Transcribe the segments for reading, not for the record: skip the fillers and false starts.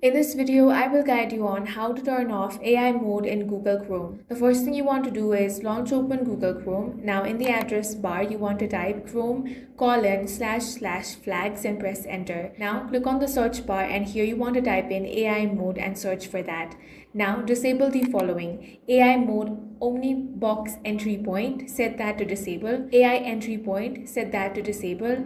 In this video, I will guide you on how to turn off AI mode in Google Chrome. The first thing you want to do is launch open Google Chrome. Now in the address bar, you want to type chrome://flags and press enter. Now click on the search bar and here you want to type in AI mode and search for that. Now disable the following: AI mode omnibox entry point, set that to disable. AI entry point, set that to disable.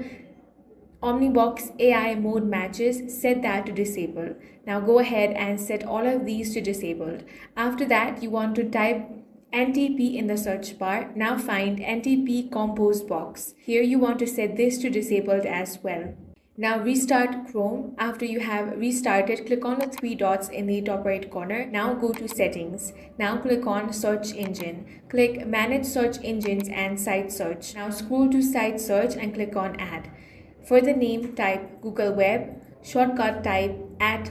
Omnibox AI mode matches, set that to disable. Now go ahead and set all of these to disabled. After that, you want to type NTP in the search bar. Now find NTP Compose Box. Here you want to set this to disabled as well. Now restart Chrome. After you have restarted, click on the three dots in the top right corner. Now go to settings. Now click on search engine. Click manage search engines and site search. Now scroll to site search and click on add. For the name, type Google Web. Shortcut, type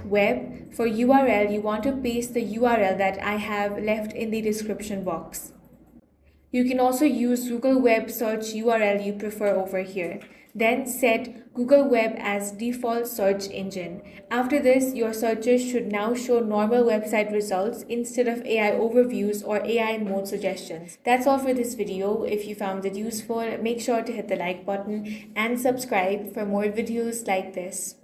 @web. For URL, you want to paste the URL that I have left in the description box. You can also use Google Web search URL you prefer over here. Then set Google Web as default search engine. After this, your searches should now show normal website results instead of AI overviews or AI mode suggestions. That's all for this video. If you found it useful, make sure to hit the like button and subscribe for more videos like this.